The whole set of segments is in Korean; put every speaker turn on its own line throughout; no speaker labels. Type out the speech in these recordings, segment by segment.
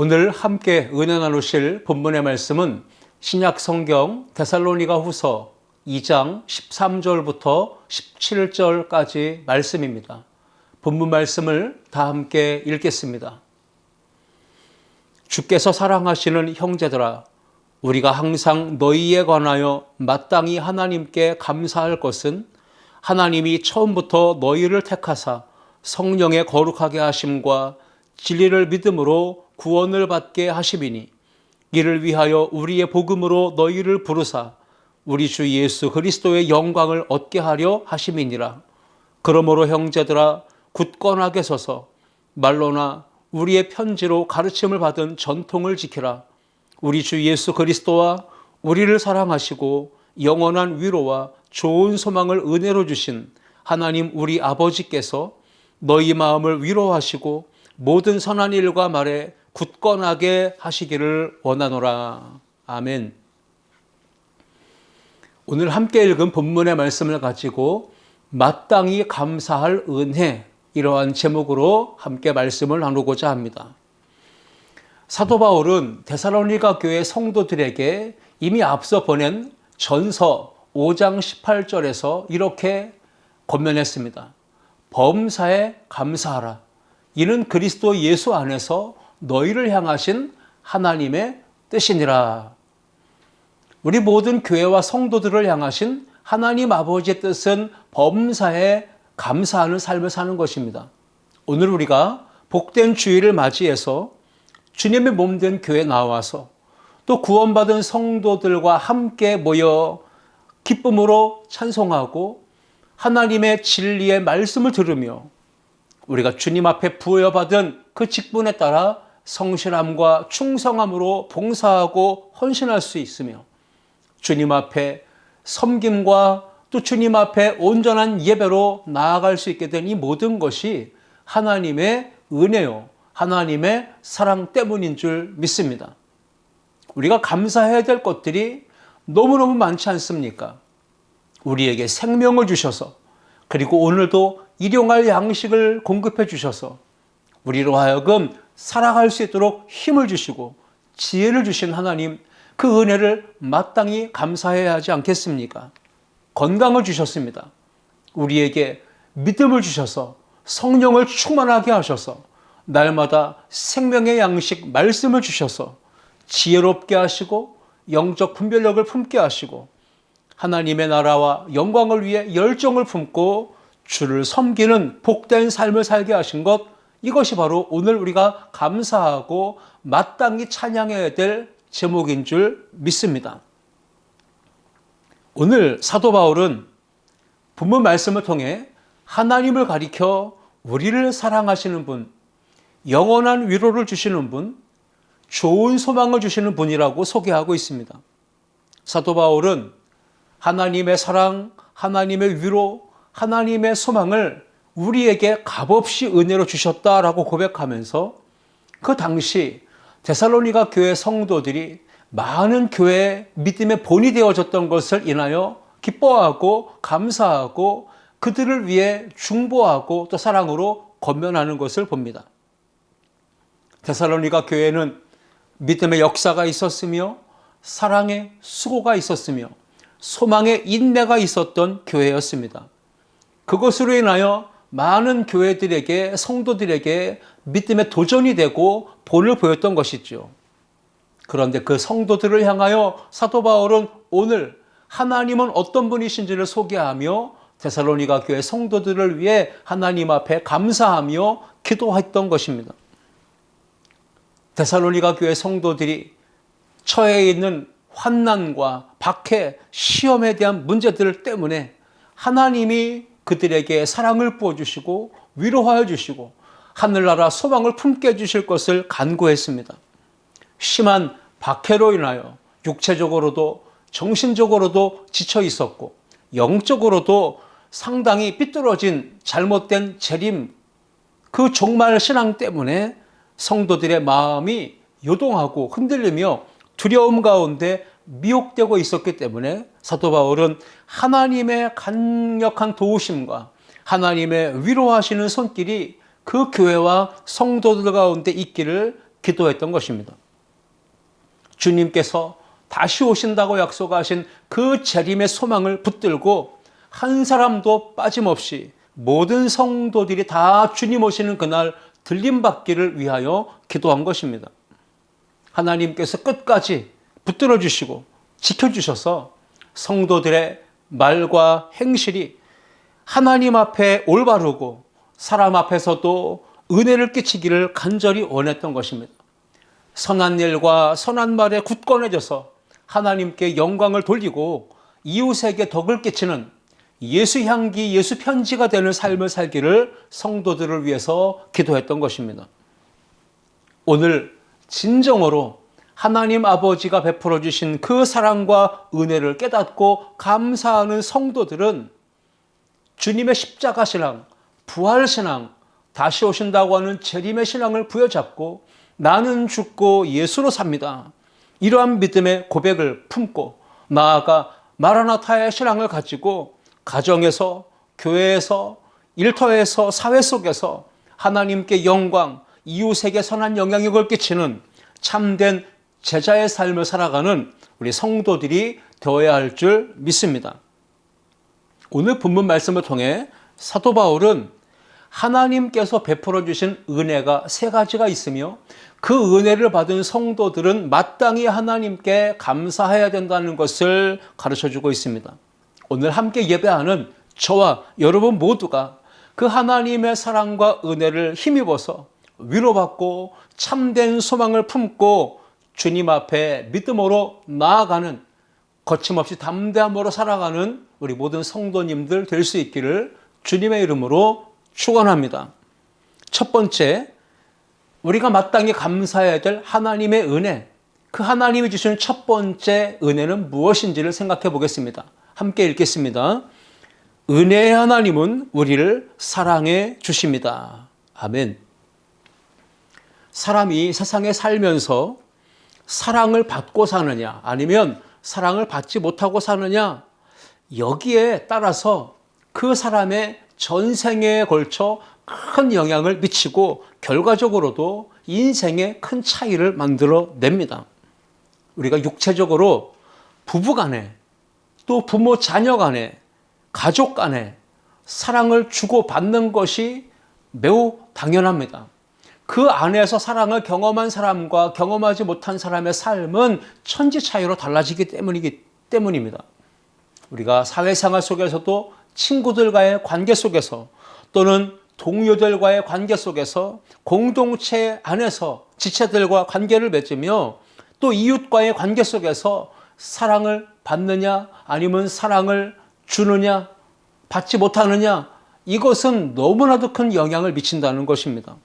오늘 함께 은혜 나누실 본문의 말씀은 신약 성경 데살로니가 후서 2장 13절부터 17절까지 말씀입니다. 본문 말씀을 다 함께 읽겠습니다. 주께서 사랑하시는 형제들아, 우리가 항상 너희에 관하여 마땅히 하나님께 감사할 것은 하나님이 처음부터 너희를 택하사 성령의 거룩하게 하심과 진리를 믿음으로 구원을 받게 하심이니, 이를 위하여 우리의 복음으로 너희를 부르사 우리 주 예수 그리스도의 영광을 얻게 하려 하심이니라. 그러므로 형제들아, 굳건하게 서서 말로나 우리의 편지로 가르침을 받은 전통을 지키라. 우리 주 예수 그리스도와 우리를 사랑하시고 영원한 위로와 좋은 소망을 은혜로 주신 하나님 우리 아버지께서 너희 마음을 위로하시고 모든 선한 일과 말에 굳건하게 하시기를 원하노라. 아멘. 오늘 함께 읽은 본문의 말씀을 가지고 마땅히 감사할 은혜, 이러한 제목으로 함께 말씀을 나누고자 합니다. 사도 바울은 데살로니가 교회 성도들에게 이미 앞서 보낸 전서 5장 18절에서 이렇게 권면했습니다. 범사에 감사하라. 이는 그리스도 예수 안에서 너희를 향하신 하나님의 뜻이니라. 우리 모든 교회와 성도들을 향하신 하나님 아버지의 뜻은 범사에 감사하는 삶을 사는 것입니다. 오늘 우리가 복된 주일을 맞이해서 주님의 몸된 교회에 나와서 또 구원받은 성도들과 함께 모여 기쁨으로 찬송하고 하나님의 진리의 말씀을 들으며 우리가 주님 앞에 부여받은 그 직분에 따라 성실함과 충성함으로 봉사하고 헌신할 수 있으며 주님 앞에 섬김과 또 주님 앞에 온전한 예배로 나아갈 수 있게 된 이 모든 것이 하나님의 은혜요, 하나님의 사랑 때문인 줄 믿습니다. 우리가 감사해야 될 것들이 너무너무 많지 않습니까? 우리에게 생명을 주셔서, 그리고 오늘도 일용할 양식을 공급해 주셔서 우리로 하여금 살아갈 수 있도록 힘을 주시고 지혜를 주신 하나님, 그 은혜를 마땅히 감사해야 하지 않겠습니까? 건강을 주셨습니다. 우리에게 믿음을 주셔서 성령을 충만하게 하셔서 날마다 생명의 양식 말씀을 주셔서 지혜롭게 하시고 영적 분별력을 품게 하시고 하나님의 나라와 영광을 위해 열정을 품고 주를 섬기는 복된 삶을 살게 하신 것, 이것이 바로 오늘 우리가 감사하고 마땅히 찬양해야 될 제목인 줄 믿습니다. 오늘 사도 바울은 본문 말씀을 통해 하나님을 가리켜 우리를 사랑하시는 분, 영원한 위로를 주시는 분, 좋은 소망을 주시는 분이라고 소개하고 있습니다. 사도 바울은 하나님의 사랑, 하나님의 위로, 하나님의 소망을 우리에게 값없이 은혜로 주셨다라고 고백하면서 그 당시 데살로니가 교회 성도들이 많은 교회의 믿음의 본이 되어졌던 것을 인하여 기뻐하고 감사하고 그들을 위해 중보하고 또 사랑으로 권면하는 것을 봅니다. 데살로니가 교회는 믿음의 역사가 있었으며 사랑의 수고가 있었으며 소망의 인내가 있었던 교회였습니다. 그것으로 인하여 많은 교회들에게, 성도들에게 믿음의 도전이 되고 본을 보였던 것이죠. 그런데 그 성도들을 향하여 사도 바울은 오늘 하나님은 어떤 분이신지를 소개하며 데살로니가 교회 성도들을 위해 하나님 앞에 감사하며 기도했던 것입니다. 데살로니가 교회 성도들이 처해 있는 환난과 박해, 시험에 대한 문제들 때문에 하나님이 그들에게 사랑을 부어주시고 위로하여 주시고 하늘나라 소망을 품게 해주실 것을 간구했습니다. 심한 박해로 인하여 육체적으로도 정신적으로도 지쳐 있었고 영적으로도 상당히 삐뚤어진 잘못된 재림, 그 종말 신앙 때문에 성도들의 마음이 요동하고 흔들리며 두려움 가운데 미혹되고 있었기 때문에 사도 바울은 하나님의 강력한 도우심과 하나님의 위로하시는 손길이 그 교회와 성도들 가운데 있기를 기도했던 것입니다. 주님께서 다시 오신다고 약속하신 그 재림의 소망을 붙들고 한 사람도 빠짐없이 모든 성도들이 다 주님 오시는 그날 들림받기를 위하여 기도한 것입니다. 하나님께서 끝까지 붙들어 주시고 지켜주셔서 성도들의 말과 행실이 하나님 앞에 올바르고 사람 앞에서도 은혜를 끼치기를 간절히 원했던 것입니다. 선한 일과 선한 말에 굳건해져서 하나님께 영광을 돌리고 이웃에게 덕을 끼치는 예수 향기, 예수 편지가 되는 삶을 살기를 성도들을 위해서 기도했던 것입니다. 오늘 진정으로 하나님 아버지가 베풀어 주신 그 사랑과 은혜를 깨닫고 감사하는 성도들은 주님의 십자가 신앙, 부활 신앙, 다시 오신다고 하는 재림의 신앙을 부여잡고 나는 죽고 예수로 삽니다. 이러한 믿음의 고백을 품고 나아가 마라나타의 신앙을 가지고 가정에서, 교회에서, 일터에서, 사회 속에서 하나님께 영광, 이웃에게 선한 영향력을 끼치는 참된 제자의 삶을 살아가는 우리 성도들이 되어야 할 줄 믿습니다. 오늘 본문 말씀을 통해 사도 바울은 하나님께서 베풀어 주신 은혜가 세 가지가 있으며 그 은혜를 받은 성도들은 마땅히 하나님께 감사해야 된다는 것을 가르쳐주고 있습니다. 오늘 함께 예배하는 저와 여러분 모두가 그 하나님의 사랑과 은혜를 힘입어서 위로받고 참된 소망을 품고 주님 앞에 믿음으로 나아가는 거침없이 담대함으로 살아가는 우리 모든 성도님들 될 수 있기를 주님의 이름으로 축원합니다. 첫 번째, 우리가 마땅히 감사해야 될 하나님의 은혜, 그 하나님이 주시는 첫 번째 은혜는 무엇인지를 생각해 보겠습니다. 함께 읽겠습니다. 은혜의 하나님은 우리를 사랑해 주십니다. 아멘. 사람이 세상에 살면서 사랑을 받고 사느냐 아니면 사랑을 받지 못하고 사느냐, 여기에 따라서 그 사람의 전생에 걸쳐 큰 영향을 미치고 결과적으로도 인생에 큰 차이를 만들어냅니다. 우리가 육체적으로 부부 간에 또 부모 자녀 간에 가족 간에 사랑을 주고받는 것이 매우 당연합니다. 그 안에서 사랑을 경험한 사람과 경험하지 못한 사람의 삶은 천지 차이로 달라지기 때문입니다. 우리가 사회생활 속에서도 친구들과의 관계 속에서 또는 동료들과의 관계 속에서 공동체 안에서 지체들과 관계를 맺으며 또 이웃과의 관계 속에서 사랑을 받느냐 아니면 사랑을 주느냐 받지 못하느냐, 이것은 너무나도 큰 영향을 미친다는 것입니다.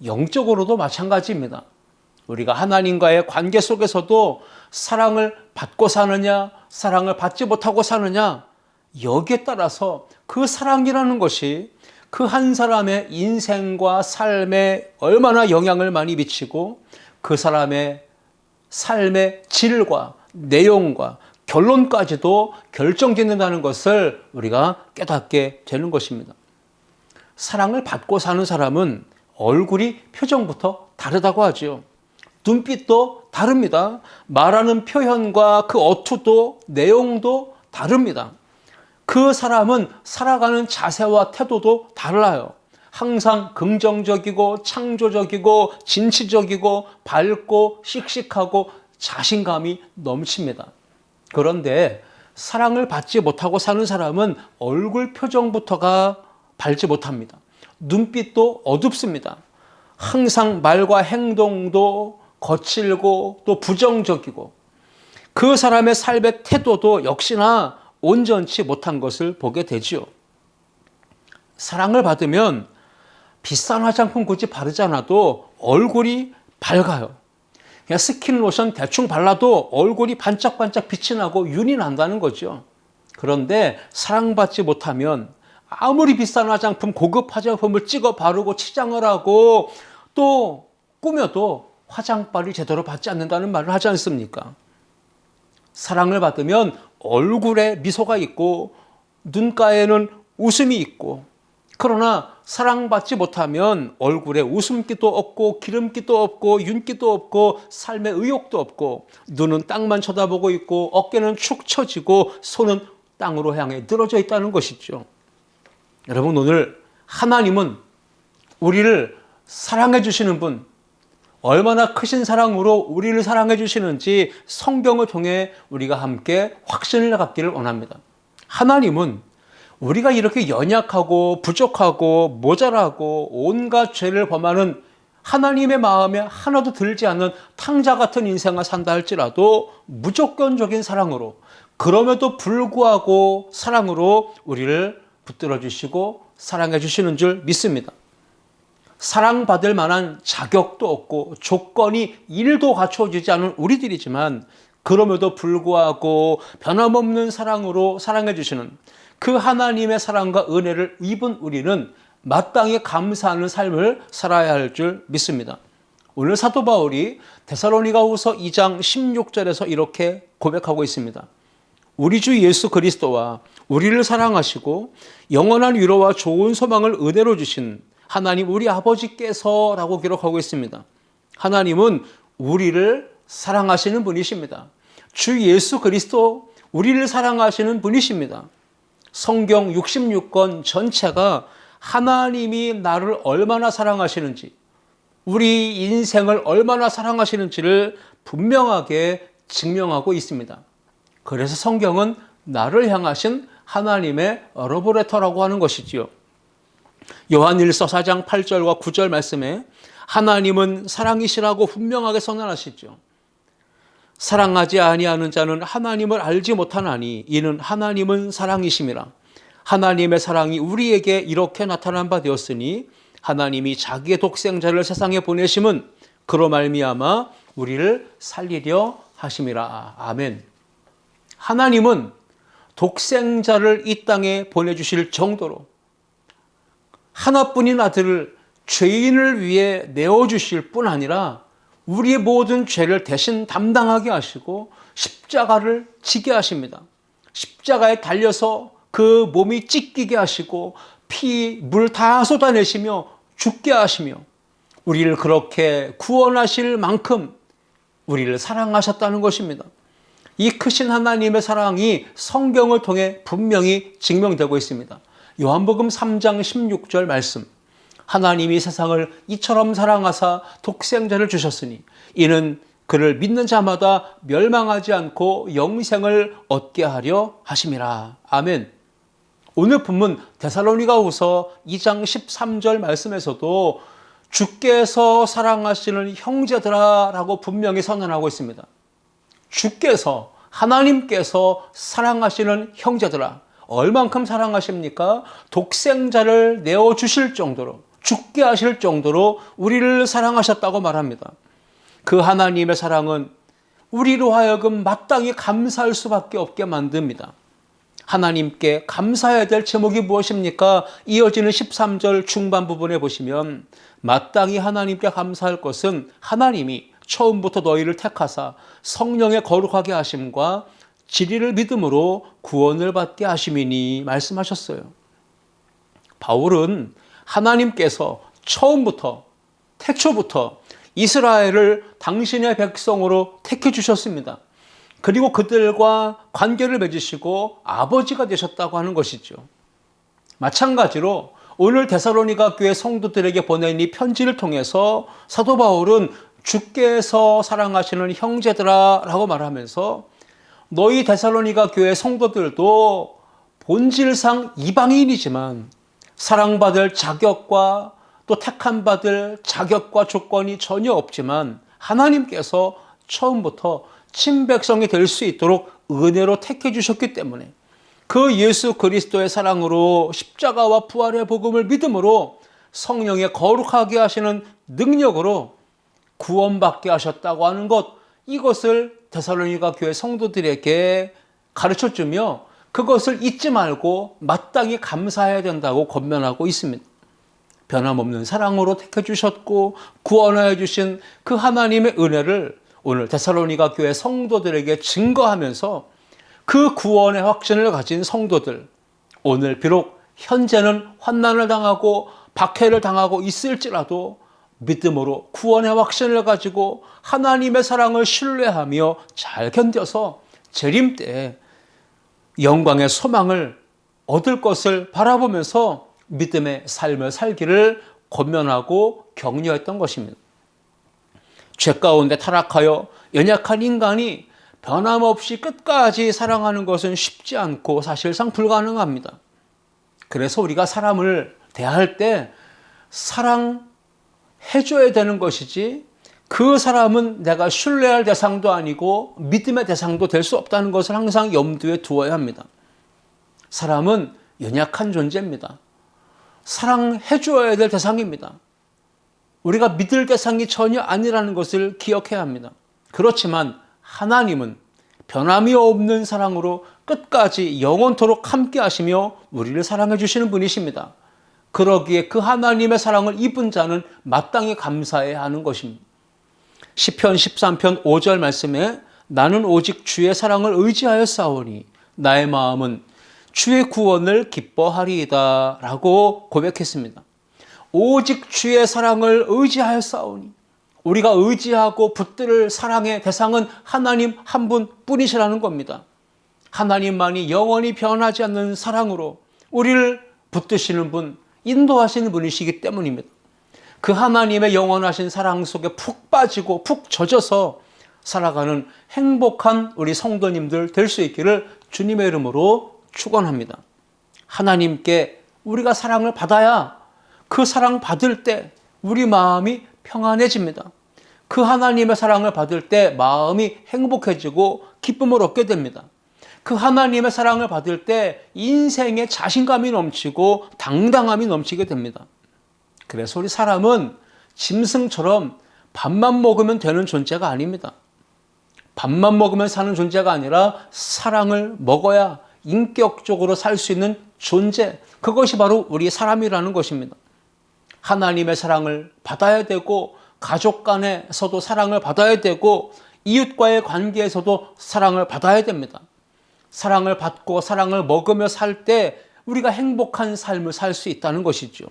영적으로도 마찬가지입니다. 우리가 하나님과의 관계 속에서도 사랑을 받고 사느냐 사랑을 받지 못하고 사느냐, 여기에 따라서 그 사랑이라는 것이 그 한 사람의 인생과 삶에 얼마나 영향을 많이 미치고 그 사람의 삶의 질과 내용과 결론까지도 결정짓는다는 것을 우리가 깨닫게 되는 것입니다. 사랑을 받고 사는 사람은 얼굴이 표정부터 다르다고 하죠. 눈빛도 다릅니다. 말하는 표현과 그 어투도 내용도 다릅니다. 그 사람은 살아가는 자세와 태도도 달라요. 항상 긍정적이고 창조적이고 진취적이고 밝고 씩씩하고 자신감이 넘칩니다. 그런데 사랑을 받지 못하고 사는 사람은 얼굴 표정부터가 밝지 못합니다. 눈빛도 어둡습니다. 항상 말과 행동도 거칠고 또 부정적이고 그 사람의 삶의 태도도 역시나 온전치 못한 것을 보게 되지요. 사랑을 받으면 비싼 화장품 굳이 바르지 않아도 얼굴이 밝아요. 그냥 스킨 로션 대충 발라도 얼굴이 반짝반짝 빛이 나고 윤이 난다는 거죠. 그런데 사랑받지 못하면 아무리 비싼 화장품, 고급 화장품을 찍어 바르고 치장을 하고 또 꾸며도 화장빨이 제대로 받지 않는다는 말을 하지 않습니까? 사랑을 받으면 얼굴에 미소가 있고 눈가에는 웃음이 있고 그러나 사랑받지 못하면 얼굴에 웃음기도 없고 기름기도 없고 윤기도 없고 삶의 의욕도 없고 눈은 땅만 쳐다보고 있고 어깨는 축 처지고 손은 땅으로 향해 늘어져 있다는 것이죠. 여러분, 오늘 하나님은 우리를 사랑해 주시는 분, 얼마나 크신 사랑으로 우리를 사랑해 주시는지 성경을 통해 우리가 함께 확신을 갖기를 원합니다. 하나님은 우리가 이렇게 연약하고 부족하고 모자라고 온갖 죄를 범하는 하나님의 마음에 하나도 들지 않는 탕자 같은 인생을 산다 할지라도 무조건적인 사랑으로, 그럼에도 불구하고 사랑으로 우리를 붙들어 주시고 사랑해 주시는 줄 믿습니다. 사랑받을 만한 자격도 없고 조건이 1도 갖춰지지 않은 우리들이지만 그럼에도 불구하고 변함없는 사랑으로 사랑해 주시는 그 하나님의 사랑과 은혜를 입은 우리는 마땅히 감사하는 삶을 살아야 할 줄 믿습니다. 오늘 사도 바울이 데살로니가후서 2장 16절에서 이렇게 고백하고 있습니다. 우리 주 예수 그리스도와 우리를 사랑하시고 영원한 위로와 좋은 소망을 은혜로 주신 하나님 우리 아버지께서 라고 기록하고 있습니다. 하나님은 우리를 사랑하시는 분이십니다. 주 예수 그리스도 우리를 사랑하시는 분이십니다. 성경 66권 전체가 하나님이 나를 얼마나 사랑하시는지, 우리 인생을 얼마나 사랑하시는지를 분명하게 증명하고 있습니다. 그래서 성경은 나를 향하신 하나님의 러브레터라고 하는 것이지요. 요한일서 4장 8절과 9절 말씀에 하나님은 사랑이시라고 분명하게 선언하시죠. 사랑하지 아니하는 자는 하나님을 알지 못하나니 이는 하나님은 사랑이심이라. 하나님의 사랑이 우리에게 이렇게 나타난 바 되었으니 하나님이 자기의 독생자를 세상에 보내심은 그로 말미암아 우리를 살리려 하심이라. 아멘. 하나님은 독생자를 이 땅에 보내주실 정도로 하나뿐인 아들을 죄인을 위해 내어주실 뿐 아니라 우리의 모든 죄를 대신 담당하게 하시고 십자가를 지게 하십니다. 십자가에 달려서 그 몸이 찢기게 하시고 피, 물 다 쏟아내시며 죽게 하시며 우리를 그렇게 구원하실 만큼 우리를 사랑하셨다는 것입니다. 이 크신 하나님의 사랑이 성경을 통해 분명히 증명되고 있습니다. 요한복음 3장 16절 말씀, 하나님이 세상을 이처럼 사랑하사 독생자를 주셨으니 이는 그를 믿는 자마다 멸망하지 않고 영생을 얻게 하려 하심이라. 아멘. 오늘 본문 데살로니가후서 2장 13절 말씀에서도 주께서 사랑하시는 형제들아 라고 분명히 선언하고 있습니다. 주께서, 하나님께서 사랑하시는 형제들아, 얼만큼 사랑하십니까? 독생자를 내어주실 정도로, 죽게 하실 정도로 우리를 사랑하셨다고 말합니다. 그 하나님의 사랑은 우리로 하여금 마땅히 감사할 수밖에 없게 만듭니다. 하나님께 감사해야 될 제목이 무엇입니까? 이어지는 13절 중반 부분에 보시면 마땅히 하나님께 감사할 것은 하나님이 처음부터 너희를 택하사 성령의 거룩하게 하심과 진리를 믿음으로 구원을 받게 하심이니 말씀하셨어요. 바울은 하나님께서 처음부터, 태초부터 이스라엘을 당신의 백성으로 택해 주셨습니다. 그리고 그들과 관계를 맺으시고 아버지가 되셨다고 하는 것이죠. 마찬가지로 오늘 데살로니가 교회 성도들에게 보낸 이 편지를 통해서 사도 바울은 주께서 사랑하시는 형제들아 라고 말하면서 너희 데살로니가 교회 성도들도 본질상 이방인이지만 사랑받을 자격과 또 택함받을 자격과 조건이 전혀 없지만 하나님께서 처음부터 친백성이 될 수 있도록 은혜로 택해 주셨기 때문에 그 예수 그리스도의 사랑으로 십자가와 부활의 복음을 믿음으로 성령의 거룩하게 하시는 능력으로 구원받게 하셨다고 하는 것, 이것을 데살로니가 교회 성도들에게 가르쳐주며 그것을 잊지 말고 마땅히 감사해야 된다고 권면하고 있습니다. 변함없는 사랑으로 택해 주셨고 구원하여 주신 그 하나님의 은혜를 오늘 데살로니가 교회 성도들에게 증거하면서 그 구원의 확신을 가진 성도들, 오늘 비록 현재는 환난을 당하고 박해를 당하고 있을지라도 믿음으로 구원의 확신을 가지고 하나님의 사랑을 신뢰하며 잘 견뎌서 재림 때에 영광의 소망을 얻을 것을 바라보면서 믿음의 삶을 살기를 권면하고 격려했던 것입니다. 죄 가운데 타락하여 연약한 인간이 변함없이 끝까지 사랑하는 것은 쉽지 않고 사실상 불가능합니다. 그래서 우리가 사람을 대할 때 사랑해줘야 되는 것이지 그 사람은 내가 신뢰할 대상도 아니고 믿음의 대상도 될 수 없다는 것을 항상 염두에 두어야 합니다. 사람은 연약한 존재입니다. 사랑해줘야 될 대상입니다. 우리가 믿을 대상이 전혀 아니라는 것을 기억해야 합니다. 그렇지만 하나님은 변함이 없는 사랑으로 끝까지 영원토록 함께 하시며 우리를 사랑해 주시는 분이십니다. 그러기에 그 하나님의 사랑을 입은 자는 마땅히 감사해야 하는 것입니다. 시편 13편 5절 말씀에 나는 오직 주의 사랑을 의지하여 싸우니 나의 마음은 주의 구원을 기뻐하리이다 라고 고백했습니다. 오직 주의 사랑을 의지하여 싸우니 우리가 의지하고 붙들 사랑의 대상은 하나님 한 분뿐이시라는 겁니다. 하나님만이 영원히 변하지 않는 사랑으로 우리를 붙드시는 분, 인도하시는 분이시기 때문입니다. 그 하나님의 영원하신 사랑 속에 푹 빠지고 푹 젖어서 살아가는 행복한 우리 성도님들 될 수 있기를 주님의 이름으로 축원합니다. 하나님께 우리가 사랑을 받아야 그 사랑 받을 때 우리 마음이 평안해집니다. 그 하나님의 사랑을 받을 때 마음이 행복해지고 기쁨을 얻게 됩니다. 그 하나님의 사랑을 받을 때 인생에 자신감이 넘치고 당당함이 넘치게 됩니다. 그래서 우리 사람은 짐승처럼 밥만 먹으면 되는 존재가 아닙니다. 밥만 먹으면 사는 존재가 아니라 사랑을 먹어야 인격적으로 살 수 있는 존재, 그것이 바로 우리 사람이라는 것입니다. 하나님의 사랑을 받아야 되고 가족 간에서도 사랑을 받아야 되고 이웃과의 관계에서도 사랑을 받아야 됩니다. 사랑을 받고 사랑을 먹으며 살 때 우리가 행복한 삶을 살 수 있다는 것이죠.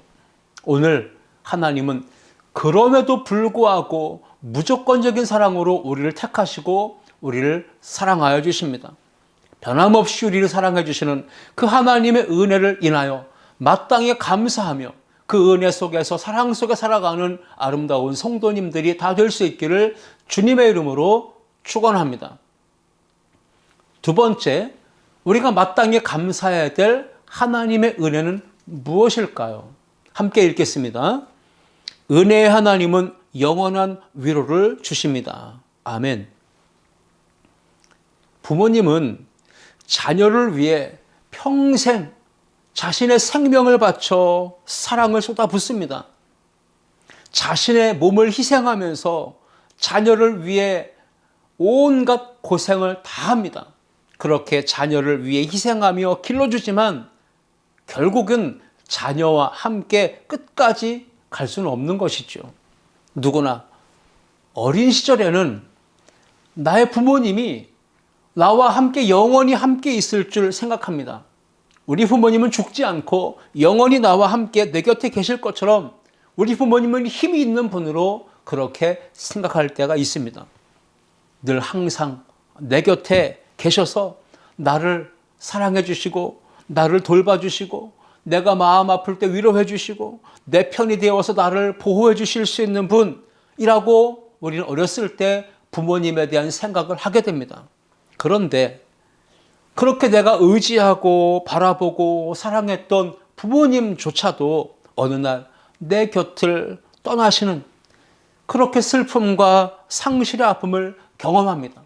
오늘 하나님은 그럼에도 불구하고 무조건적인 사랑으로 우리를 택하시고 우리를 사랑하여 주십니다. 변함없이 우리를 사랑해 주시는 그 하나님의 은혜를 인하여 마땅히 감사하며 그 은혜 속에서 사랑 속에 살아가는 아름다운 성도님들이 다 될 수 있기를 주님의 이름으로 축원합니다. 두 번째, 우리가 마땅히 감사해야 될 하나님의 은혜는 무엇일까요? 함께 읽겠습니다. 은혜의 하나님은 영원한 위로를 주십니다. 아멘. 부모님은 자녀를 위해 평생 자신의 생명을 바쳐 사랑을 쏟아붓습니다. 자신의 몸을 희생하면서 자녀를 위해 온갖 고생을 다 합니다. 그렇게 자녀를 위해 희생하며 길러주지만 결국은 자녀와 함께 끝까지 갈 수는 없는 것이죠. 누구나 어린 시절에는 나의 부모님이 나와 함께 영원히 함께 있을 줄 생각합니다. 우리 부모님은 죽지 않고 영원히 나와 함께 내 곁에 계실 것처럼 우리 부모님은 힘이 있는 분으로 그렇게 생각할 때가 있습니다. 늘 항상 내 곁에 계셔서 나를 사랑해 주시고 나를 돌봐주시고 내가 마음 아플 때 위로해 주시고 내 편이 되어서 나를 보호해 주실 수 있는 분이라고 우리는 어렸을 때 부모님에 대한 생각을 하게 됩니다. 그런데 그렇게 내가 의지하고 바라보고 사랑했던 부모님조차도 어느 날 내 곁을 떠나시는 그렇게 슬픔과 상실의 아픔을 경험합니다.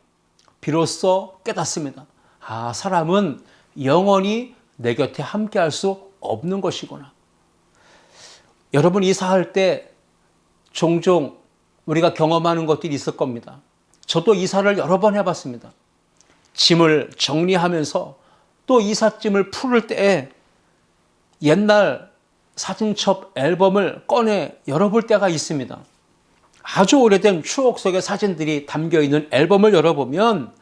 비로소 깨닫습니다. 아, 사람은 영원히 내 곁에 함께 할 수 없는 것이구나. 여러분, 이사할 때 종종 우리가 경험하는 것들이 있을 겁니다. 저도 이사를 여러 번 해봤습니다. 짐을 정리하면서 또 이삿짐을 풀을 때에 옛날 사진첩 앨범을 꺼내 열어볼 때가 있습니다. 아주 오래된 추억 속의 사진들이 담겨있는 앨범을 열어보면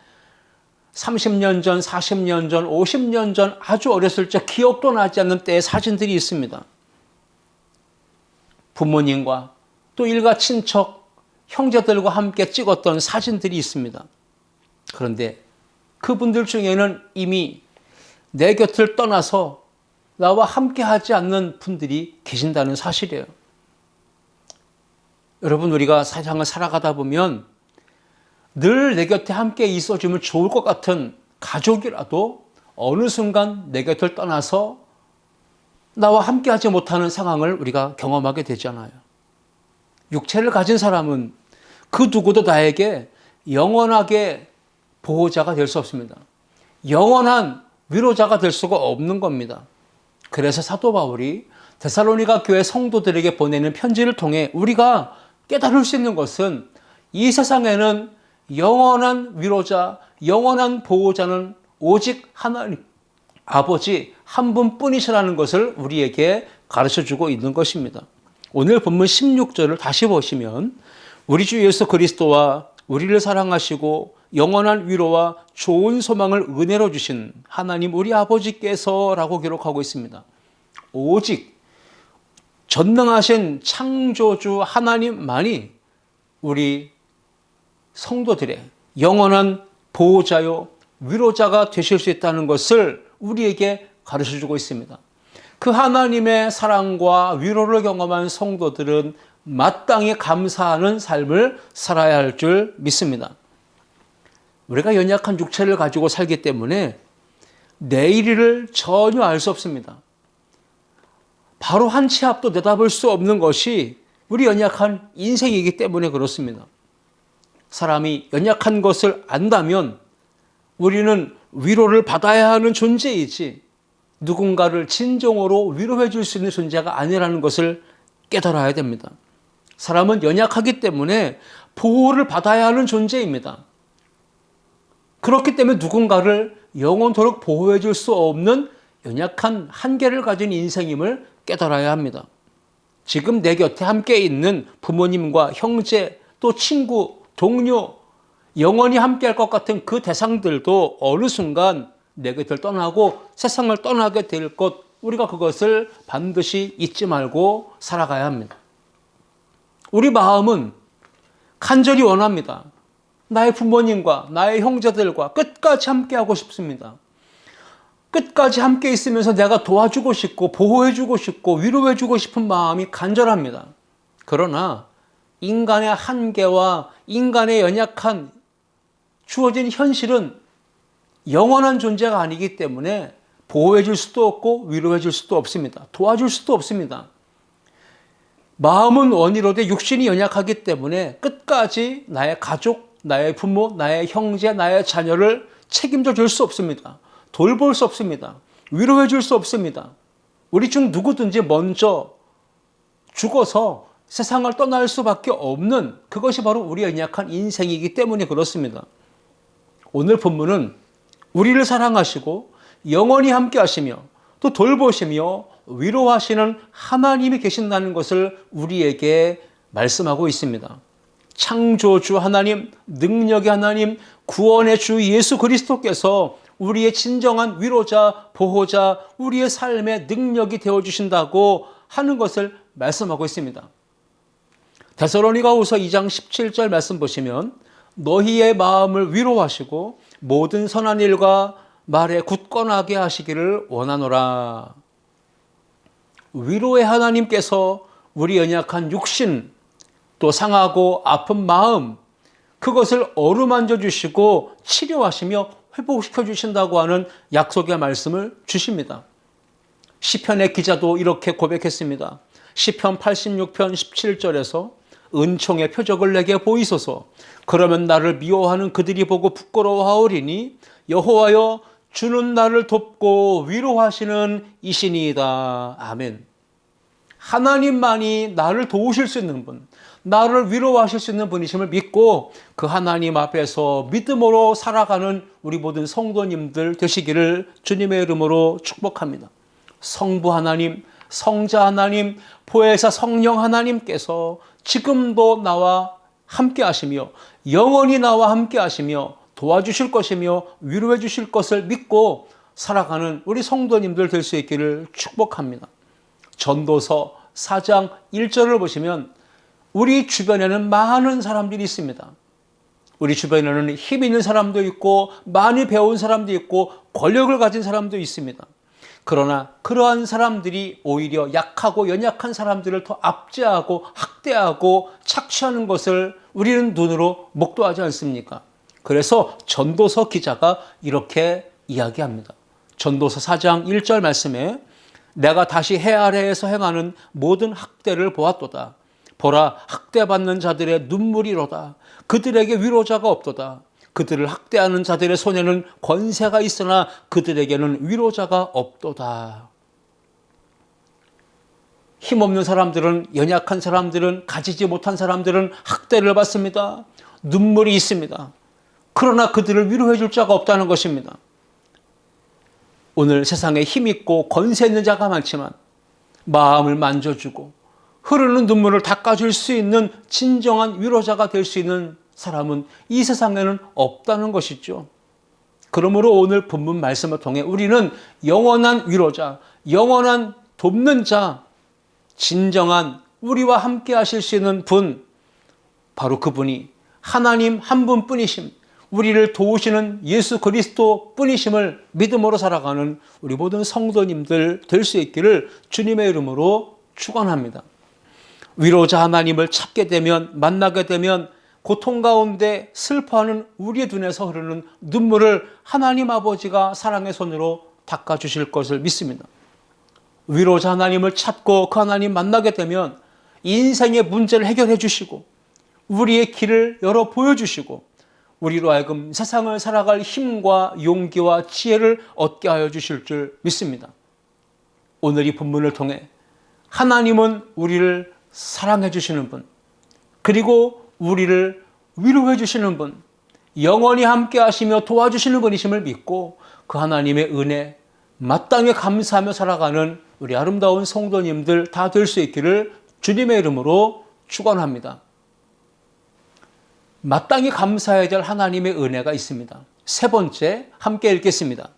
30년 전, 40년 전, 50년 전 아주 어렸을 적 기억도 나지 않는 때의 사진들이 있습니다. 부모님과 또 일가 친척, 형제들과 함께 찍었던 사진들이 있습니다. 그런데 그분들 중에는 이미 내 곁을 떠나서 나와 함께 하지 않는 분들이 계신다는 사실이에요. 여러분, 우리가 세상을 살아가다 보면 늘 내 곁에 함께 있어주면 좋을 것 같은 가족이라도 어느 순간 내 곁을 떠나서 나와 함께 하지 못하는 상황을 우리가 경험하게 되잖아요. 육체를 가진 사람은 그 누구도 나에게 영원하게 보호자가 될 수 없습니다. 영원한 위로자가 될 수가 없는 겁니다. 그래서 사도 바울이 데살로니가 교회 성도들에게 보내는 편지를 통해 우리가 깨달을 수 있는 것은 이 세상에는 영원한 위로자, 영원한 보호자는 오직 하나님 아버지 한 분뿐이시라는 것을 우리에게 가르쳐주고 있는 것입니다. 오늘 본문 16절을 다시 보시면 우리 주 예수 그리스도와 우리를 사랑하시고 영원한 위로와 좋은 소망을 은혜로 주신 하나님 우리 아버지께서라고 기록하고 있습니다. 오직 전능하신 창조주 하나님만이 우리 성도들의 영원한 보호자요 위로자가 되실 수 있다는 것을 우리에게 가르쳐주고 있습니다. 그 하나님의 사랑과 위로를 경험한 성도들은 마땅히 감사하는 삶을 살아야 할 줄 믿습니다. 우리가 연약한 육체를 가지고 살기 때문에 내일을 전혀 알 수 없습니다. 바로 한 치 앞도 내다볼 수 없는 것이 우리 연약한 인생이기 때문에 그렇습니다. 사람이 연약한 것을 안다면 우리는 위로를 받아야 하는 존재이지 누군가를 진정으로 위로해 줄 수 있는 존재가 아니라는 것을 깨달아야 됩니다. 사람은 연약하기 때문에 보호를 받아야 하는 존재입니다. 그렇기 때문에 누군가를 영원토록 보호해 줄 수 없는 연약한 한계를 가진 인생임을 깨달아야 합니다. 지금 내 곁에 함께 있는 부모님과 형제, 또 친구, 동료, 영원히 함께 할 것 같은 그 대상들도 어느 순간 내 곁을 떠나고 세상을 떠나게 될 것, 우리가 그것을 반드시 잊지 말고 살아가야 합니다. 우리 마음은 간절히 원합니다. 나의 부모님과 나의 형제들과 끝까지 함께 하고 싶습니다. 끝까지 함께 있으면서 내가 도와주고 싶고 보호해주고 싶고 위로해주고 싶은 마음이 간절합니다. 그러나 인간의 한계와 인간의 연약한 주어진 현실은 영원한 존재가 아니기 때문에 보호해줄 수도 없고 위로해줄 수도 없습니다. 도와줄 수도 없습니다. 마음은 원이로되 육신이 연약하기 때문에 끝까지 나의 가족, 나의 부모, 나의 형제, 나의 자녀를 책임져 줄 수 없습니다. 돌볼 수 없습니다. 위로해 줄 수 없습니다. 우리 중 누구든지 먼저 죽어서 세상을 떠날 수밖에 없는 그것이 바로 우리의 연약한 인생이기 때문에 그렇습니다. 오늘 본문은 우리를 사랑하시고 영원히 함께 하시며 또 돌보시며 위로하시는 하나님이 계신다는 것을 우리에게 말씀하고 있습니다. 창조주 하나님, 능력의 하나님, 구원의 주 예수 그리스도께서 우리의 진정한 위로자, 보호자, 우리의 삶의 능력이 되어주신다고 하는 것을 말씀하고 있습니다. 데살로니가후서 2장 17절 말씀 보시면 너희의 마음을 위로하시고 모든 선한 일과 말에 굳건하게 하시기를 원하노라. 위로의 하나님께서 우리 연약한 육신, 또 상하고 아픈 마음, 그것을 어루만져 주시고 치료하시며 회복시켜 주신다고 하는 약속의 말씀을 주십니다. 시편의 기자도 이렇게 고백했습니다. 시편 86편 17절에서 은총의 표적을 내게 보이소서. 그러면 나를 미워하는 그들이 보고 부끄러워하오리니 여호와여 주는 나를 돕고 위로하시는 이시니이다. 아멘. 하나님만이 나를 도우실 수 있는 분, 나를 위로하실 수 있는 분이심을 믿고 그 하나님 앞에서 믿음으로 살아가는 우리 모든 성도님들 되시기를 주님의 이름으로 축복합니다. 성부 하나님, 성자 하나님, 보혜사 성령 하나님께서 지금도 나와 함께 하시며 영원히 나와 함께 하시며 도와주실 것이며 위로해 주실 것을 믿고 살아가는 우리 성도님들 될 수 있기를 축복합니다. 전도서 4장 1절을 보시면 우리 주변에는 많은 사람들이 있습니다. 우리 주변에는 힘 있는 사람도 있고 많이 배운 사람도 있고 권력을 가진 사람도 있습니다. 그러나 그러한 사람들이 오히려 약하고 연약한 사람들을 더 압제하고 학대하고 착취하는 것을 우리는 눈으로 목도하지 않습니까? 그래서 전도서 기자가 이렇게 이야기합니다. 전도서 4장 1절 말씀에 내가 다시 해 아래에서 행하는 모든 학대를 보았도다. 보라, 학대받는 자들의 눈물이로다. 그들에게 위로자가 없도다. 그들을 학대하는 자들의 손에는 권세가 있으나 그들에게는 위로자가 없도다. 힘없는 사람들은, 연약한 사람들은, 가지지 못한 사람들은 학대를 받습니다. 눈물이 있습니다. 그러나 그들을 위로해 줄 자가 없다는 것입니다. 오늘 세상에 힘있고 권세 있는 자가 많지만 마음을 만져주고 흐르는 눈물을 닦아줄 수 있는 진정한 위로자가 될 수 있는 사람은 이 세상에는 없다는 것이죠. 그러므로 오늘 본문 말씀을 통해 우리는 영원한 위로자, 영원한 돕는 자, 진정한 우리와 함께 하실 수 있는 분, 바로 그분이 하나님 한 분뿐이심, 우리를 도우시는 예수 그리스도 뿐이심을 믿음으로 살아가는 우리 모든 성도님들 될 수 있기를 주님의 이름으로 축원합니다. 위로자 하나님을 찾게 되면, 만나게 되면 고통 가운데 슬퍼하는 우리의 눈에서 흐르는 눈물을 하나님 아버지가 사랑의 손으로 닦아주실 것을 믿습니다. 위로자 하나님을 찾고 그 하나님 만나게 되면 인생의 문제를 해결해 주시고 우리의 길을 열어 보여주시고 우리로 하여금 세상을 살아갈 힘과 용기와 지혜를 얻게 하여 주실 줄 믿습니다. 오늘 이 본문을 통해 하나님은 우리를 사랑해 주시는 분, 그리고 우리를 위로해 주시는 분, 영원히 함께 하시며 도와주시는 분이심을 믿고 그 하나님의 은혜 마땅히 감사하며 살아가는 우리 아름다운 성도님들 다 될 수 있기를 주님의 이름으로 축원합니다. 마땅히 감사해야 될 하나님의 은혜가 있습니다. 세 번째, 함께 읽겠습니다.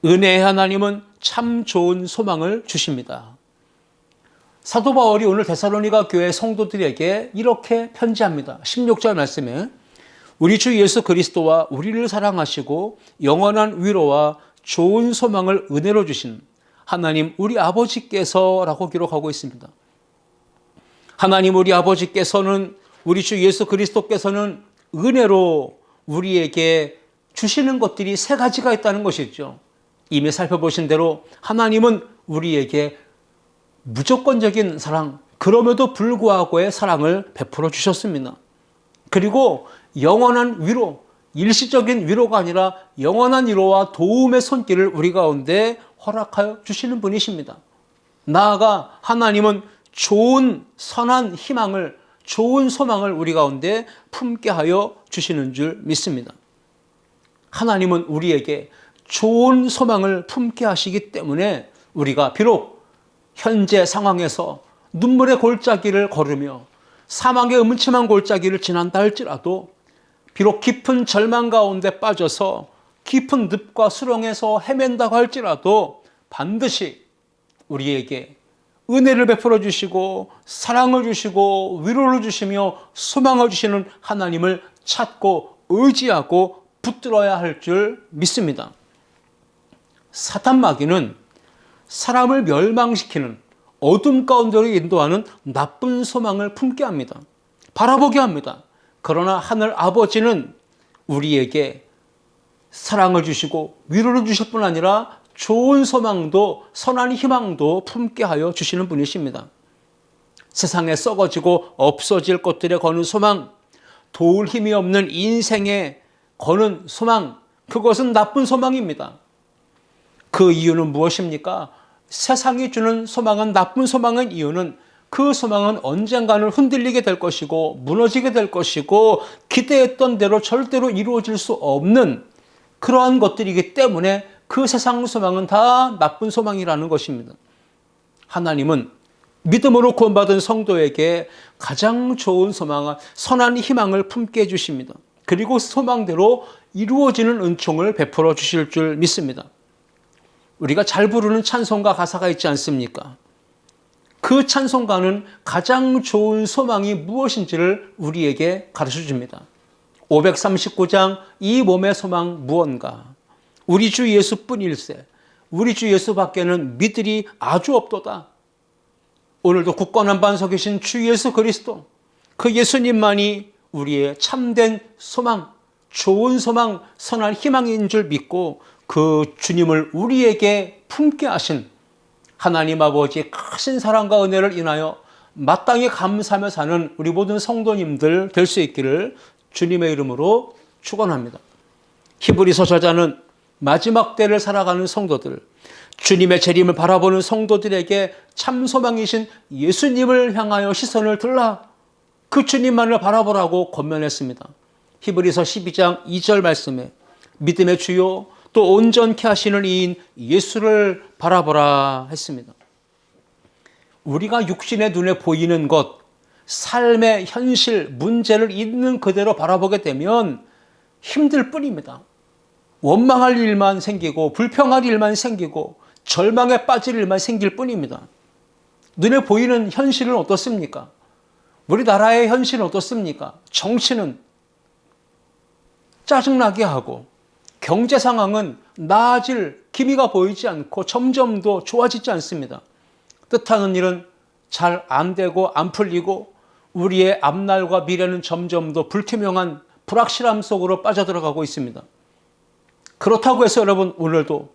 은혜의 하나님은 참 좋은 소망을 주십니다. 사도 바울이 오늘 데살로니가 교회 성도들에게 이렇게 편지합니다. 16절 말씀에 우리 주 예수 그리스도와 우리를 사랑하시고 영원한 위로와 좋은 소망을 은혜로 주신 하나님 우리 아버지께서라고 기록하고 있습니다. 하나님 우리 아버지께서는, 우리 주 예수 그리스도께서는 은혜로 우리에게 주시는 것들이 세 가지가 있다는 것이죠. 이미 살펴보신 대로 하나님은 우리에게 무조건적인 사랑, 그럼에도 불구하고의 사랑을 베풀어 주셨습니다. 그리고 영원한 위로, 일시적인 위로가 아니라 영원한 위로와 도움의 손길을 우리 가운데 허락하여 주시는 분이십니다. 나아가 하나님은 좋은 선한 희망을, 좋은 소망을 우리 가운데 품게 하여 주시는 줄 믿습니다. 하나님은 우리에게 좋은 소망을 품게 하시기 때문에 우리가 비록 현재 상황에서 눈물의 골짜기를 걸으며 사망의 음침한 골짜기를 지난다 할지라도, 비록 깊은 절망 가운데 빠져서 깊은 늪과 수렁에서 헤맨다고 할지라도 반드시 우리에게 은혜를 베풀어 주시고 사랑을 주시고 위로를 주시며 소망을 주시는 하나님을 찾고 의지하고 붙들어야 할 줄 믿습니다. 사탄 마귀는 사람을 멸망시키는 어둠 가운데로 인도하는 나쁜 소망을 품게 합니다. 바라보게 합니다. 그러나 하늘 아버지는 우리에게 사랑을 주시고 위로를 주실 뿐 아니라 좋은 소망도 선한 희망도 품게 하여 주시는 분이십니다. 세상에 썩어지고 없어질 것들에 거는 소망, 도울 힘이 없는 인생에 거는 소망, 그것은 나쁜 소망입니다. 그 이유는 무엇입니까? 세상이 주는 소망은, 나쁜 소망인 이유는 그 소망은 언젠가는 흔들리게 될 것이고 무너지게 될 것이고 기대했던 대로 절대로 이루어질 수 없는 그러한 것들이기 때문에 그 세상 소망은 다 나쁜 소망이라는 것입니다. 하나님은 믿음으로 구원받은 성도에게 가장 좋은 소망, 선한 희망을 품게 해주십니다. 그리고 소망대로 이루어지는 은총을 베풀어 주실 줄 믿습니다. 우리가 잘 부르는 찬송가 가사가 있지 않습니까? 그 찬송가는 가장 좋은 소망이 무엇인지를 우리에게 가르쳐 줍니다. 539장 이 몸의 소망 무언가? 우리 주 예수뿐일세. 우리 주 예수밖에는 믿으리 아주 없도다. 오늘도 굳건한 반석이신 주 예수 그리스도, 그 예수님만이 우리의 참된 소망, 좋은 소망, 선한 희망인 줄 믿고 그 주님을 우리에게 품게 하신 하나님 아버지의 크신 사랑과 은혜를 인하여 마땅히 감사하며 사는 우리 모든 성도님들 될 수 있기를 주님의 이름으로 축원합니다. 히브리서 저자는 마지막 때를 살아가는 성도들, 주님의 재림을 바라보는 성도들에게 참 소망이신 예수님을 향하여 시선을 들라, 그 주님만을 바라보라고 권면했습니다. 히브리서 12장 2절 말씀에 믿음의 주요 또 온전케 하시는 이인 예수를 바라보라 했습니다. 우리가 육신의 눈에 보이는 것, 삶의 현실, 문제를 있는 그대로 바라보게 되면 힘들 뿐입니다. 원망할 일만 생기고 불평할 일만 생기고 절망에 빠질 일만 생길 뿐입니다. 눈에 보이는 현실은 어떻습니까? 우리나라의 현실은 어떻습니까? 정치는 짜증나게 하고 경제 상황은 나아질 기미가 보이지 않고 점점 더 좋아지지 않습니다. 뜻하는 일은 잘 안 되고 안 풀리고 우리의 앞날과 미래는 점점 더 불투명한 불확실함 속으로 빠져들어가고 있습니다. 그렇다고 해서 여러분 오늘도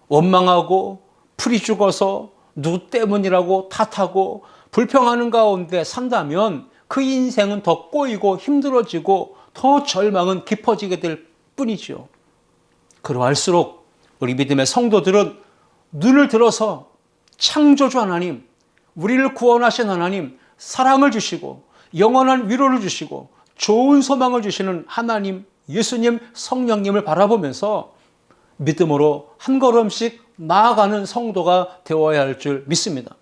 원망하고 풀이 죽어서 누구 때문이라고 탓하고 불평하는 가운데 산다면 그 인생은 더 꼬이고 힘들어지고 더 절망은 깊어지게 될 뿐이죠. 그러할수록 우리 믿음의 성도들은 눈을 들어서 창조주 하나님, 우리를 구원하신 하나님, 사랑을 주시고 영원한 위로를 주시고 좋은 소망을 주시는 하나님, 예수님, 성령님을 바라보면서 믿음으로 한 걸음씩 나아가는 성도가 되어야 할 줄 믿습니다.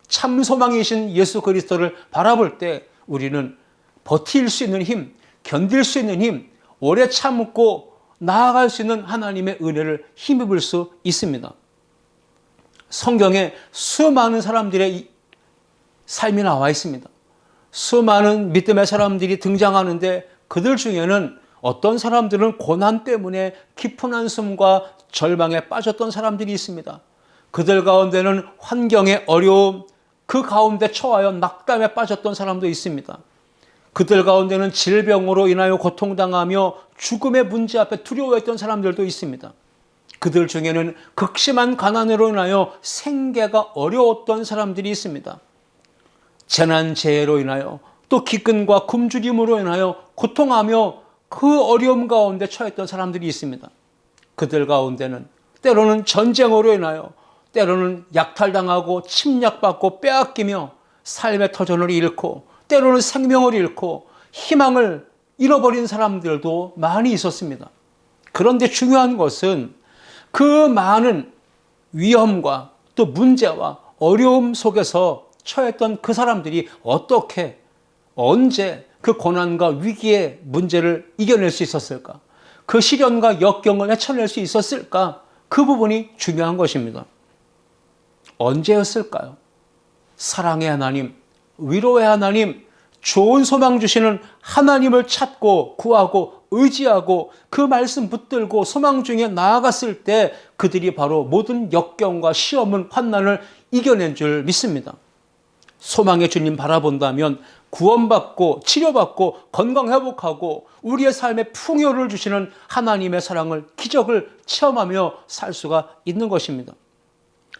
참 소망이신 예수 그리스도를 바라볼 때 우리는 버틸 수 있는 힘, 견딜 수 있는 힘, 오래 참고 나아갈 수 있는 하나님의 은혜를 힘입을 수 있습니다. 성경에 수많은 사람들의 삶이 나와 있습니다. 수많은 믿음의 사람들이 등장하는데 그들 중에는 어떤 사람들은 고난 때문에 깊은 한숨과 절망에 빠졌던 사람들이 있습니다. 그들 가운데는 환경의 어려움, 그 가운데 처하여 낙담에 빠졌던 사람도 있습니다. 그들 가운데는 질병으로 인하여 고통당하며 죽음의 문제 앞에 두려워했던 사람들도 있습니다. 그들 중에는 극심한 가난으로 인하여 생계가 어려웠던 사람들이 있습니다. 재난재해로 인하여 또 기근과 굶주림으로 인하여 고통하며 그 어려움 가운데 처했던 사람들이 있습니다. 그들 가운데는 때로는 전쟁으로 인하여 때로는 약탈당하고 침략받고 빼앗기며 삶의 터전을 잃고 때로는 생명을 잃고 희망을 잃어버린 사람들도 많이 있었습니다. 그런데 중요한 것은 그 많은 위험과 또 문제와 어려움 속에서 처했던 그 사람들이 어떻게 언제 그 고난과 위기의 문제를 이겨낼 수 있었을까? 그 시련과 역경을 헤쳐낼 수 있었을까? 그 부분이 중요한 것입니다. 언제였을까요? 사랑의 하나님, 위로의 하나님, 좋은 소망 주시는 하나님을 찾고 구하고 의지하고 그 말씀 붙들고 소망 중에 나아갔을 때 그들이 바로 모든 역경과 시험은 환난을 이겨낸 줄 믿습니다. 소망의 주님 바라본다면 구원받고 치료받고 건강회복하고 우리의 삶에 풍요를 주시는 하나님의 사랑을, 기적을 체험하며 살 수가 있는 것입니다.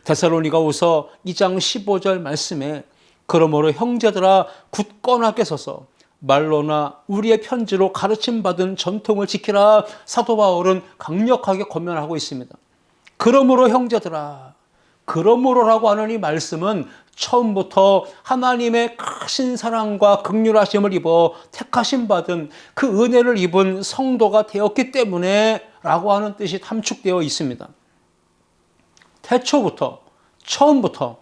데살로니가후서 2장 15절 말씀에 그러므로 형제들아 굳건하게 서서 말로나 우리의 편지로 가르침받은 전통을 지키라, 사도 바울은 강력하게 권면하고 있습니다. 그러므로 형제들아, 그러므로라고 하는 이 말씀은 처음부터 하나님의 크신 사랑과 긍휼하심을 입어 택하심 받은 그 은혜를 입은 성도가 되었기 때문에 라고 하는 뜻이 함축되어 있습니다. 태초부터, 처음부터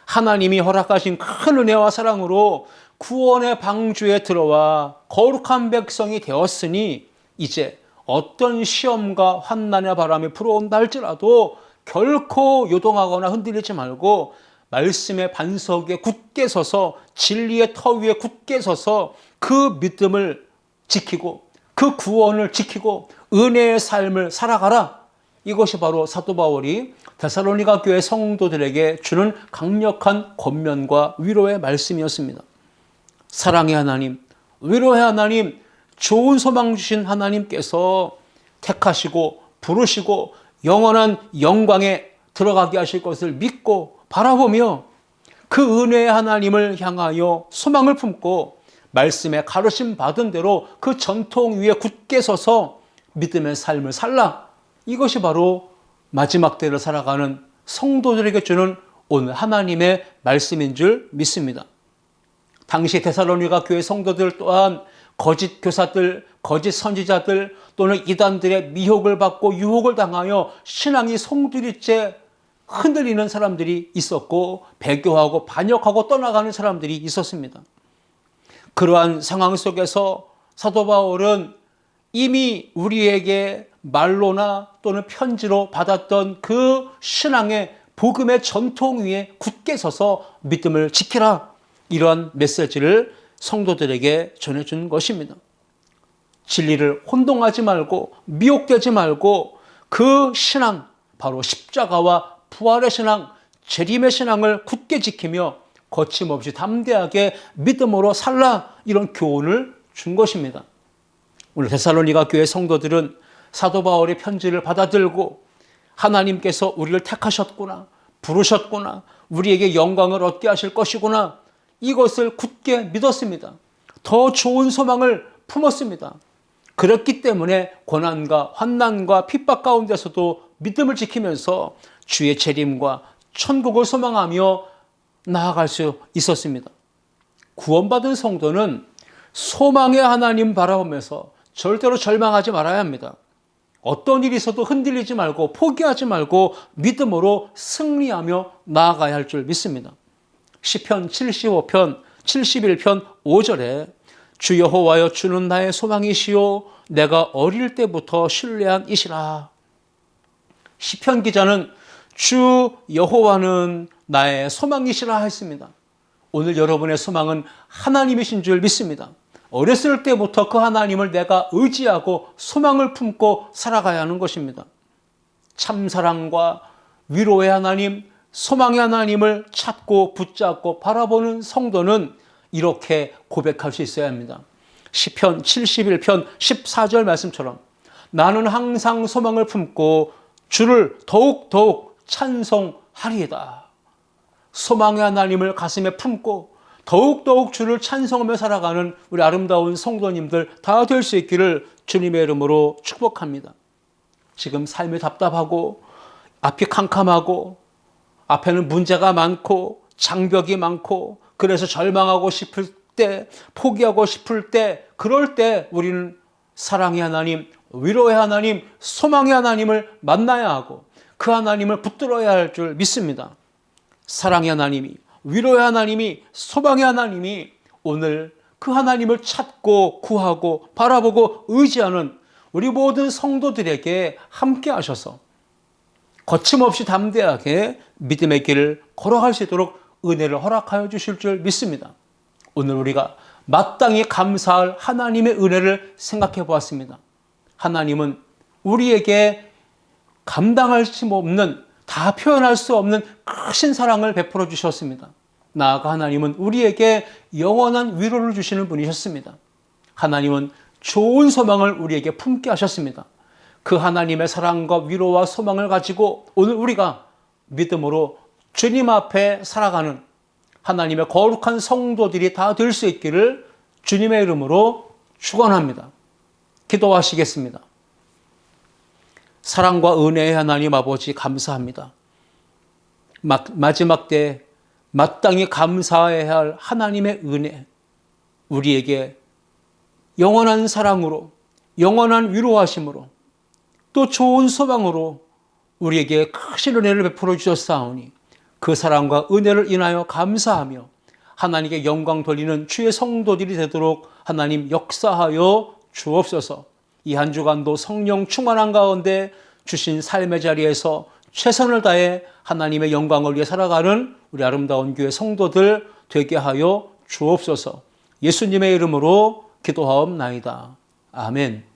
하나님이 허락하신 큰 은혜와 사랑으로 구원의 방주에 들어와 거룩한 백성이 되었으니 이제 어떤 시험과 환난의 바람이 불어온다 할지라도 결코 요동하거나 흔들리지 말고 말씀의 반석 위에 굳게 서서 진리의 터 위에 굳게 서서 그 믿음을 지키고 그 구원을 지키고 은혜의 삶을 살아가라. 이것이 바로 사도 바울이 데살로니가 교회 성도들에게 주는 강력한 권면과 위로의 말씀이었습니다. 사랑의 하나님, 위로의 하나님, 좋은 소망 주신 하나님께서 택하시고 부르시고 영원한 영광에 들어가게 하실 것을 믿고 바라보며 그 은혜의 하나님을 향하여 소망을 품고 말씀에 가르침 받은 대로 그 전통 위에 굳게 서서 믿음의 삶을 살라. 이것이 바로 마지막 때를 살아가는 성도들에게 주는 오늘 하나님의 말씀인 줄 믿습니다. 당시 데살로니가 교회 성도들 또한 거짓 교사들, 거짓 선지자들 또는 이단들의 미혹을 받고 유혹을 당하여 신앙이 송두리째 흔들리는 사람들이 있었고 배교하고 반역하고 떠나가는 사람들이 있었습니다. 그러한 상황 속에서 사도 바울은 이미 우리에게 말로나 또는 편지로 받았던 그 신앙의 복음의 전통 위에 굳게 서서 믿음을 지키라. 이러한 메시지를 성도들에게 전해준 것입니다. 진리를 혼동하지 말고 미혹되지 말고 그 신앙, 바로 십자가와 부활의 신앙, 재림의 신앙을 굳게 지키며 거침없이 담대하게 믿음으로 살라. 이런 교훈을 준 것입니다. 오늘 데살로니가 교회 성도들은 사도 바울의 편지를 받아들고 하나님께서 우리를 택하셨구나, 부르셨구나, 우리에게 영광을 얻게 하실 것이구나, 이것을 굳게 믿었습니다. 더 좋은 소망을 품었습니다. 그렇기 때문에 고난과 환난과 핍박 가운데서도 믿음을 지키면서 주의 재림과 천국을 소망하며 나아갈 수 있었습니다. 구원받은 성도는 소망의 하나님 바라보면서 절대로 절망하지 말아야 합니다. 어떤 일이 있어도 흔들리지 말고 포기하지 말고 믿음으로 승리하며 나아가야 할 줄 믿습니다. 시편 75편 71편 5절에 주 여호와여 주는 나의 소망이시요 내가 어릴 때부터 신뢰한 이시라. 시편 기자는 주 여호와는 나의 소망이시라 했습니다. 오늘 여러분의 소망은 하나님이신 줄 믿습니다. 어렸을 때부터 그 하나님을 내가 의지하고 소망을 품고 살아가야 하는 것입니다. 참사랑과 위로의 하나님, 소망의 하나님을 찾고 붙잡고 바라보는 성도는 이렇게 고백할 수 있어야 합니다. 시편 71편 14절 말씀처럼 나는 항상 소망을 품고 주를 더욱 찬송하리이다. 소망의 하나님을 가슴에 품고 더욱 주를 찬송하며 살아가는 우리 아름다운 성도님들 다 될 수 있기를 주님의 이름으로 축복합니다. 지금 삶이 답답하고 앞이 캄캄하고 앞에는 문제가 많고 장벽이 많고 그래서 절망하고 싶을 때, 포기하고 싶을 때, 그럴 때 우리는 사랑의 하나님, 위로의 하나님, 소망의 하나님을 만나야 하고 그 하나님을 붙들어야 할 줄 믿습니다. 사랑의 하나님이, 위로의 하나님이, 소망의 하나님이 오늘 그 하나님을 찾고 구하고 바라보고 의지하는 우리 모든 성도들에게 함께 하셔서 거침없이 담대하게 믿음의 길을 걸어갈 수 있도록 은혜를 허락하여 주실 줄 믿습니다. 오늘 우리가 마땅히 감사할 하나님의 은혜를 생각해 보았습니다. 하나님은 우리에게 감당할 수 없는, 다 표현할 수 없는 크신 사랑을 베풀어 주셨습니다. 나아가 하나님은 우리에게 영원한 위로를 주시는 분이셨습니다. 하나님은 좋은 소망을 우리에게 품게 하셨습니다. 그 하나님의 사랑과 위로와 소망을 가지고 오늘 우리가 믿음으로 주님 앞에 살아가는 하나님의 거룩한 성도들이 다 될 수 있기를 주님의 이름으로 축원합니다. 기도하시겠습니다. 사랑과 은혜의 하나님 아버지 감사합니다. 마지막 때 마땅히 감사해야 할 하나님의 은혜, 우리에게 영원한 사랑으로, 영원한 위로하심으로, 또 좋은 소망으로 우리에게 크신 은혜를 베풀어 주셨사오니 그 사랑과 은혜를 인하여 감사하며 하나님께 영광 돌리는 주의 성도들이 되도록 하나님 역사하여 주옵소서. 이 한 주간도 성령 충만한 가운데 주신 삶의 자리에서 최선을 다해 하나님의 영광을 위해 살아가는 우리 아름다운 교회 성도들 되게 하여 주옵소서. 예수님의 이름으로 기도하옵나이다. 아멘.